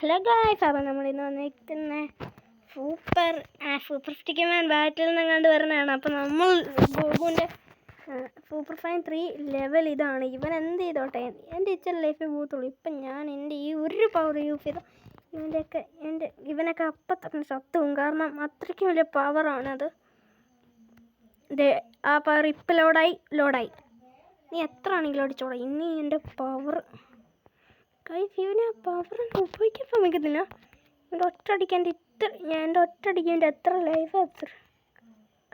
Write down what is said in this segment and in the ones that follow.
Hello guys, അപ്പോൾ നമ്മളിന്ന് വന്നിരിക്കുന്ന സൂപ്പർ സ്റ്റിക്കർമാൻ ബാറ്റിൽ നിന്ന് കണ്ട് വരുന്നതാണ്. അപ്പോൾ നമ്മൾ ഗോകുവിൻ്റെ സൂപ്പർ ഫൈൻ 3 ലെവൽ ഇതാണ്. ഇവൻ എന്ത് ചെയ്തോട്ടെ, എൻ്റെ ഇച്ചിരി ലൈഫിൽ പോകത്തുള്ളൂ. ഇപ്പം ഞാൻ എൻ്റെ ഈ ഒരു പവർ യൂസ് ചെയ്തു ഇവനൊക്കെ അപ്പം തന്നെ ചത്തും. കാരണം അത്രയ്ക്കും വലിയ പവറാണത്. ആ പവർ ഇപ്പം ലോഡായി. നീ എത്ര ആണെങ്കിലും അടിച്ചോളാം. ഇനി എൻ്റെ പവർ ഇവനെ ആ പവർ ഉപയോഗിക്കാൻ ശ്രമിക്കത്തില്ല. എൻ്റെ ഒറ്റയടിക്ക് എത്ര ലൈഫ് എത്ര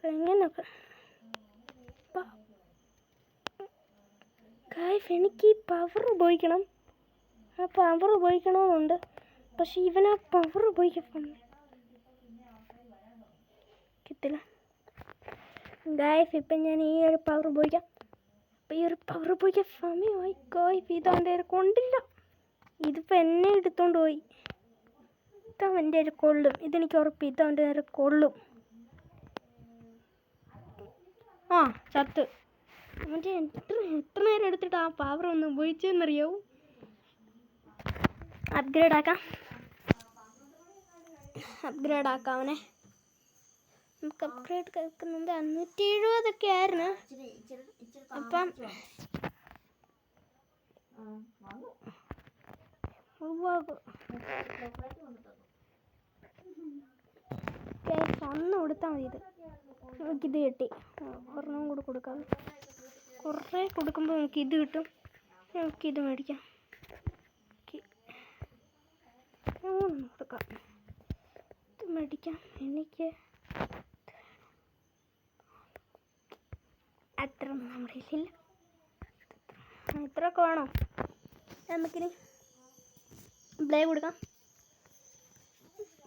എങ്ങനെയൊക്കെ എനിക്ക് ഈ പവർ ഉപയോഗിക്കണം. ആ പവർ ഉപയോഗിക്കണമെന്നുണ്ട്. പക്ഷെ ഇവൻ ആ പവർ ഉപയോഗിക്കാൻ കിട്ടില്ല. ഗായ്സ്, ഇപ്പം ഞാൻ ഈ ഒരു പവർ ഉപയോഗിക്കാം. അപ്പം ഈ ഒരു പവർ ഉപയോഗിക്കാൻ സമയമായി. ഗായ്സ്, ഇതവൻ്റെ കൊണ്ടില്ല. ഇതിപ്പോൾ എന്നെ എടുത്തോണ്ട് പോയി. ഇതവൻ്റെ ഒരു കൊള്ളും. ഇതെനിക്ക് ഉറപ്പ്. ഇതവൻ്റെ നേരെ കൊള്ളും. ആ ചത്ത്. അവൻ്റെ എത്ര നേരം എടുത്തിട്ട് ആ പവർ ഒന്ന് ഉപയോഗിച്ചെന്നറിയാവൂ. അപ്ഗ്രേഡ് ആക്കാം അവനെ. നമുക്ക് അപ്ഗ്രേഡ് കേൾക്കുന്നുണ്ട്. 570 ആയിരുന്നു. അപ്പം ഒന്ന് കൊടുത്താൽ മതി. നമുക്കിത് കിട്ടി. ഒരെണ്ണം കൂടെ കൊടുക്കാം. കുറേ കൊടുക്കുമ്പോൾ നമുക്കിത് കിട്ടും. നമുക്കിത് മേടിക്കാം. കൊടുക്കാം. ഇത് മേടിക്കാം. എനിക്ക് അത്ര നമ്മുടെ ഇല്ല. ഇത്രയൊക്കെ വേണോ? നമുക്കിനി ബ്ലേ കൊടുക്കാം.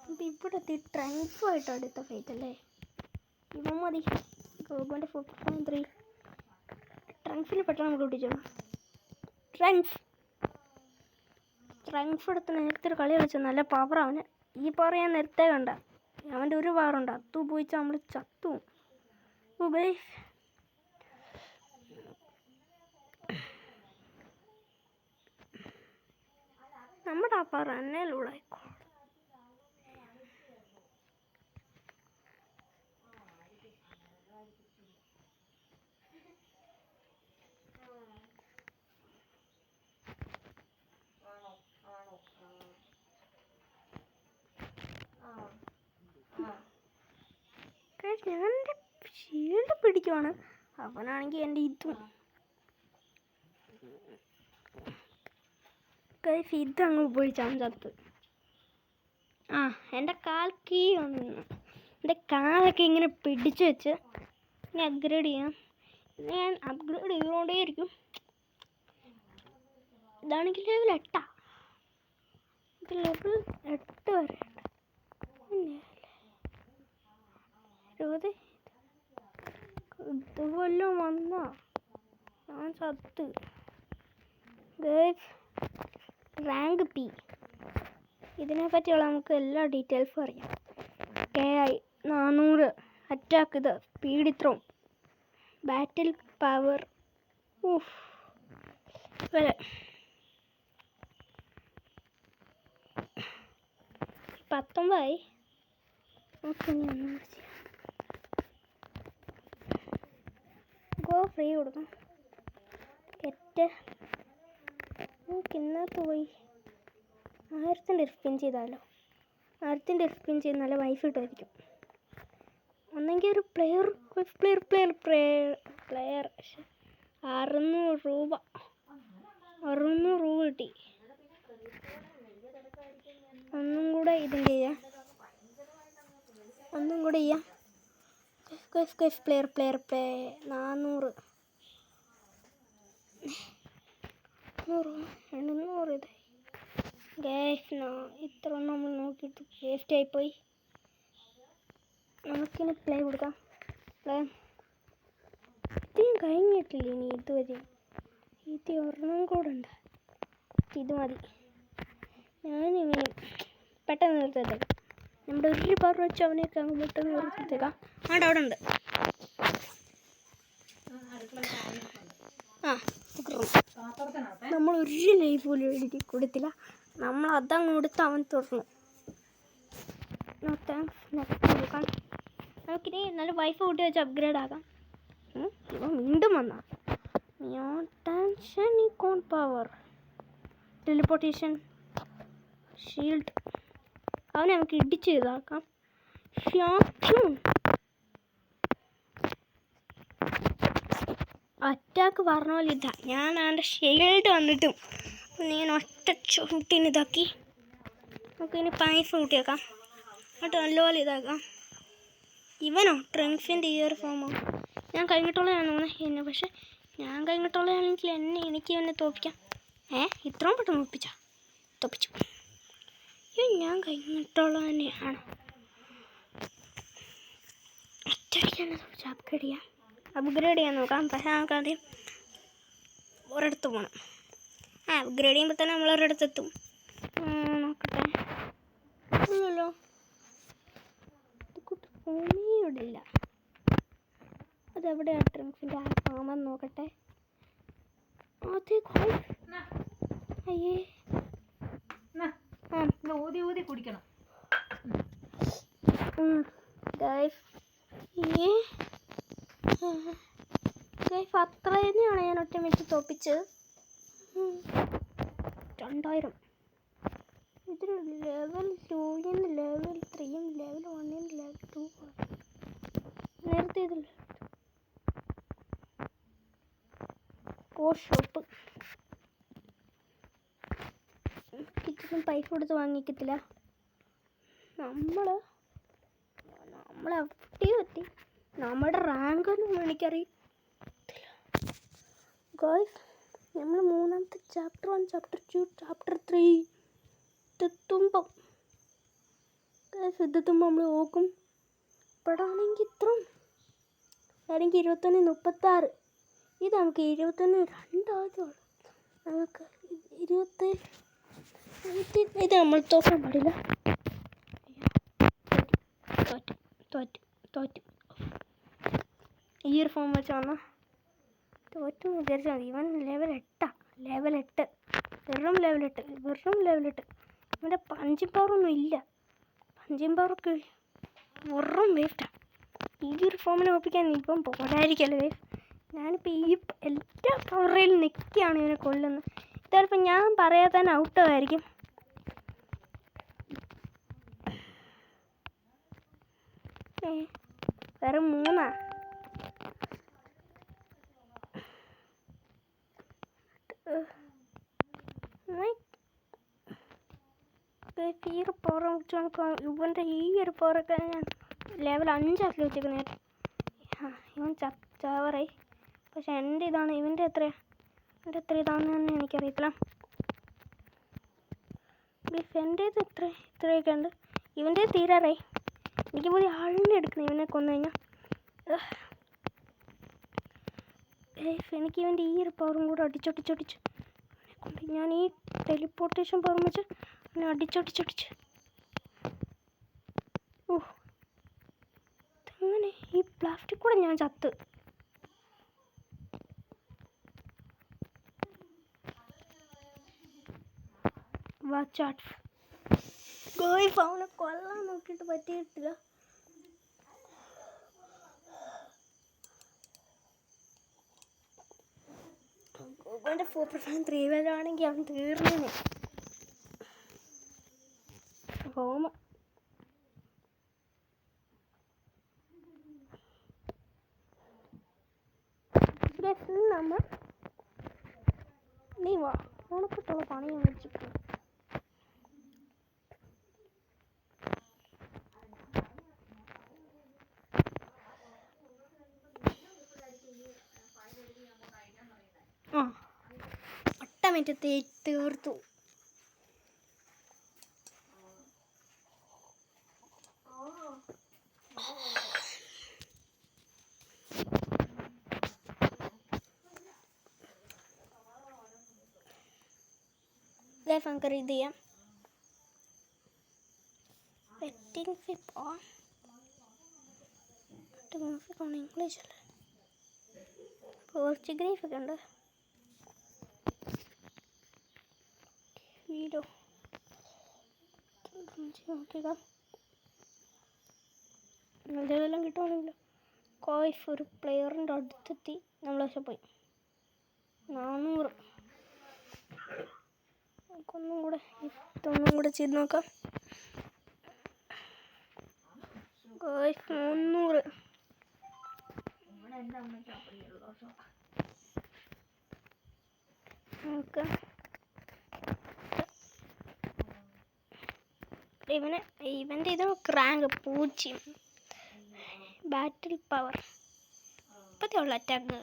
അപ്പം ഇവിടുത്തെ ട്രങ്കുമായിട്ട് അടുത്ത ഫൈറ്റ് അല്ലേ? ഇവൻ മതി. ഗോകുവിൻ്റെ 4.3 ട്രങ്ക്സിൽ പെട്ടെന്ന് നമുക്ക് ഒട്ടിച്ചോളാം. ട്രങ്ക്സ് എടുത്ത് നേരത്തെ ഒരു കളി കളിച്ചു. നല്ല പവർ അവന്. ഈ പവർ ഞാൻ നേരത്തെ കണ്ട. അവൻ്റെ ഒരു പവറുണ്ട്. അത് ഉപയോഗിച്ചാൽ നമ്മൾ ചത്തു. നമ്മുടെ ആ പവർ എന്നെ ലൂടായിക്കോ. ഞാൻ എൻ്റെ ഷീൽഡ് പിടിക്കുവാണ്. അവനാണെങ്കിൽ എൻ്റെ ഇതും ഇതങ്ങ് ഉപയോഗിച്ചാൽ ചത്ത്. എൻ്റെ കാൽക്കീ വന്നു. എൻ്റെ കാലൊക്കെ ഇങ്ങനെ പിടിച്ചു വെച്ച് ഇനി അപ്ഗ്രേഡ് ചെയ്യാം. ഞാൻ അപ്ഗ്രേഡ് ചെയ്തുകൊണ്ടേയിരിക്കും. ഇതാണെങ്കിൽ ലെവൽ 8. ഇത് ലെവൽ 8 വരെ ഉണ്ട്. ഇതുപോലും വന്നോ? ഞാൻ ചത്ത്. Rank P. ഇതിനെപ്പറ്റിയുള്ള നമുക്ക് എല്ലാ ഡീറ്റെയിൽസും അറിയാം. KI 400 അറ്റാക്ക്, ഇത് സ്പീഡ്, ഇത്രയും ബാറ്റിൽ പവർ. 19. ഓക്കെ, ഗോ ഫ്രീ കൊടുക്കാം. ഇന്നത്തെ പോയി 1000 സ്പിൻ ചെയ്താലോ? 1000 സ്പിൻ ചെയ്ത് നല്ല വൈഫ് കിട്ടുമായിരിക്കും. ഒന്നെങ്കിൽ ഒരു പ്ലെയർ 600 രൂപ കിട്ടി. ഒന്നും കൂടെ ചെയ്യാം. പ്ലെയർ 400 800 ഇതായി. ഇത്ര നമ്മൾ നോക്കിയിട്ട് വേസ്റ്റ് ആയിപ്പോയി. നമുക്കിനി പ്ലേ കൊടുക്കാം. ഇതും കഴിഞ്ഞിട്ടില്ല. ഇനി ഇതുവരെ ഒരെണ്ണം കൂടെ ഉണ്ട്. ഇത് മതി. ഞാനിങ്ങനെ പെട്ടെന്ന് നിർത്തേക്കാം. നമ്മുടെ ഒരു പവർ വെച്ച് അവനെയൊക്കെ അങ്ങ് പെട്ടെന്ന് നിർത്തേക്കാം. അവിടെ ഉണ്ട്. നമ്മൾ ഒരു ലൈഫ് പോലും എഴുതി കൊടുത്തില്ല. നമ്മൾ അതങ്ങ് കൊടുത്ത് അവൻ തുറന്നു. നോക്കാം, നമുക്കിനി നല്ല വൈഫ് കൂട്ടി വെച്ച് അപ്ഗ്രേഡ് ആകാം. ഇവ വീണ്ടും വന്നാ പവർ ടെലിപ്പോർട്ടേഷൻ ഷീൽഡ് അവനെ നമുക്ക് ഇടിച്ച് ഇതാക്കാം. അറ്റാക്ക് പറഞ്ഞ പോലെ ഇതാ, ഞാൻ അവൻ്റെ ഷീൽഡ് വന്നിട്ടും ഞാൻ ഒറ്റ ചവിട്ടിന് ഇതാക്കി. നമുക്കിനി പൈസ കൂട്ടിയേക്കാം, എന്നിട്ട് നല്ലപോലെ ഇതാക്കാം. ഇവനോ ട്രങ്ക്സിൻ്റെ ഈ ഒരു ഫോമോ ഞാൻ കഴിഞ്ഞിട്ടുള്ളതാണ് എന്നെ, പക്ഷെ ഞാൻ കഴിഞ്ഞിട്ടുള്ളതാണെങ്കിൽ എനിക്ക് ഇവനെ തോപ്പിക്കാം. ഇത്രയും പെട്ടെന്ന് തോപ്പിച്ചു. ഞാൻ കഴിഞ്ഞിട്ടുള്ളത് തന്നെയാണ്. ഒറ്റയടിക്കാണ് തോപ്പിച്ച് അപ്ഗ്രേഡ് ചെയ്യാൻ നോക്കാം. പക്ഷേ നമുക്കാദ്യം ഒരിടത്ത് പോകണം. അപ്ഗ്രേഡ് ചെയ്യുമ്പോൾ തന്നെ നമ്മളൊരിടത്തെത്തും. നോക്കട്ടെ, ഇല്ലല്ലോ, ഭൂമിയുടെ ഇല്ല. അതെവിടെയാണ് ട്രിങ്ക്സിൻ്റെ ആ ഫാമെന്ന് നോക്കട്ടെ. അതെ, അയ്യേ ഊതി കുടിക്കണം. അത്ര തന്നെയാണ് ഞാൻ ഒറ്റ മിനിറ്റ് തോപ്പിച്ചത്. 2000. ഇതിൽ ലെവൽ 2 ലെവൽ 3 ലെവൽ 1 ലെവൽ 2 നേരത്തെ ഇതിൽ ഷോപ്പ് കിച്ചനും പൈസ കൊടുത്ത് വാങ്ങിക്കത്തില്ല. നമ്മളെ എത്തി നമ്മുടെ റാങ്ക് ഒന്നും എനിക്കറിയത്തില്ല. ഗായ്സ്, നമ്മൾ 3-ാമത്തെ ചാപ്റ്റർ 1 ചാപ്റ്റർ 2 ചാപ്റ്റർ 3 ഇതെത്തുമ്പോൾ നമ്മൾ നോക്കും. ഇപ്പോഴാണെങ്കിൽ ഇത്ര ആണെങ്കിൽ 21-36. ഇത് നമുക്ക് 21-2 നമുക്ക് 20 ഇത് നമ്മൾ തോക്കാൻ പാടില്ല. തോറ്റു ഈ ഒരു ഫോം വെച്ച് വന്നാൽ തോറ്റു വിചാരിച്ചാൽ മതി. ഇവൻ ലെവൽ 8. വെറും ലെവൽ 8. ഇവൻ്റെ പഞ്ചിങ് പവറൊന്നും ഇല്ല. പഞ്ചിങ് പവറൊക്കെ വെറും വേസ്റ്റാണ്. ഈ ഒരു ഫോമിനെ ഒപ്പിക്കാൻ ഇപ്പം പോരായിരിക്കല്ലേ വേസ്റ്റ്. ഞാനിപ്പോൾ ഈ എല്ലാ പവറയിലും നിൽക്കുകയാണ് ഇവനെ കൊല്ലുന്നത്. ചിലപ്പോൾ ഞാൻ പറയാതെ തന്നെ ഔട്ടായിരിക്കും. വേറെ 3. ഈ ഒരു പവർ ഇവൻ്റെ ഈ ഒരു പവറൊക്കെ ഞാൻ ലെവൽ 5 ആക്കി വെച്ചേക്കുന്നത്. ഇവൻ ചാവറായി. പക്ഷെ എൻ്റെ ഇതാണ്, ഇവൻ്റെ എത്ര ഇതാണെന്ന് തന്നെ എനിക്കറിയത്തില്ല. എൻ്റെ ഇത്രയൊക്കെ ഉണ്ട്. ഇവൻ്റെ തീരാറായി. എനിക്ക് പുതിയ ആളിനെ എടുക്കണം ഇവനെ കൊന്നു കഴിഞ്ഞാൽ. എനിക്ക് ഇവൻ്റെ ഈ ഒരു പവറും കൂടെ അടിച്ചൊട്ടിച്ച് ഞാൻ ഈ ടെലിപ്പോർട്ടേഷൻ പവർ വെച്ച് അവനെ അടിച്ചൊട്ടിച്ച് അങ്ങനെ ഈ പ്ലാസ്റ്റിക് കൂടെ ഞാൻ ചത്ത്. അവനെ കൊല്ലാൻ നോക്കിയിട്ട് പറ്റിയിട്ടില്ല. ഗോകുവിൻ്റെ 4.3 വരാണെങ്കിൽ അവൻ തീർന്നു. ഹോമ നമ്മൾ നീ വാ, ഉണക്കിട്ടുള്ള പണി ഞാൻ വെച്ചിട്ടുണ്ട്. മിനിറ്റ് തീർത്തു. നമുക്ക് ഇത് ചെയ്യാം. ഇംഗ്ലീഷ് അല്ലേ, പോർച്ചുഗീസ് ഒക്കെ ഉണ്ട്. വീഡിയോ നോക്കിക്കാം. ഇതെല്ലാം കിട്ടുവാണെങ്കിലോ. കോയ്ഫ് ഒരു പ്ലെയറിൻ്റെ അടുത്തെത്തി. നമ്മൾ പക്ഷെ പോയി 400. നമുക്കൊന്നും കൂടെ ഇതൊന്നും കൂടെ ചെയ്ത് നോക്കാം. കോയ്ഫ് 300. നമുക്ക് ഇവൻ്റെ ഇത് ക്രാങ്ക് 0. ബാറ്റിൽ പവർ ഇപ്പോഴത്തെ ഉള്ള അറ്റാക്ക്.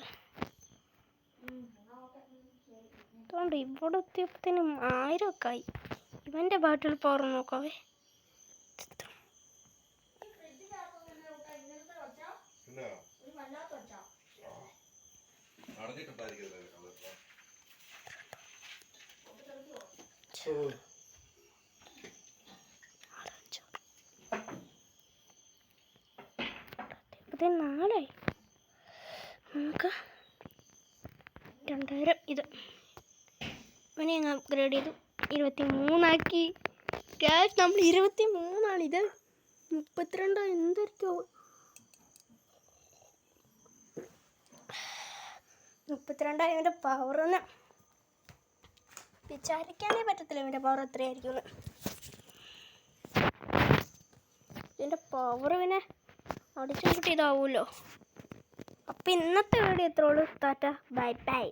അതുകൊണ്ട് ഇവിടെ എത്തിയപ്പോഴത്തേനും 1000 ഒക്കെ ആയി. ഇവൻ്റെ ബാറ്റിൽ പവർ നോക്കാവേ. ഇപ്പത്തേനും 4 നമുക്ക് 2000 ഇത് ഇവനെ അങ്ങ് അപ്ഗ്രേഡ് ചെയ്തു 23 ആക്കി. ക്യാഷ് നമ്മൾ 23 ഇത് 32 എന്തൊക്കെയോ 32 ഇവൻ്റെ പവറൊന്ന് വിചാരിക്കാനേ പറ്റത്തില്ല. ഇവൻ്റെ പവർ എത്രയായിരിക്കും. ഇതിൻ്റെ പവർ പിന്നെ അടിച്ചു കൂട്ടി ഇതാവുമല്ലോ. അപ്പം ഇന്നത്തെ വീഡിയോ എത്ര ഉള്ളൂ. Tata bye bye.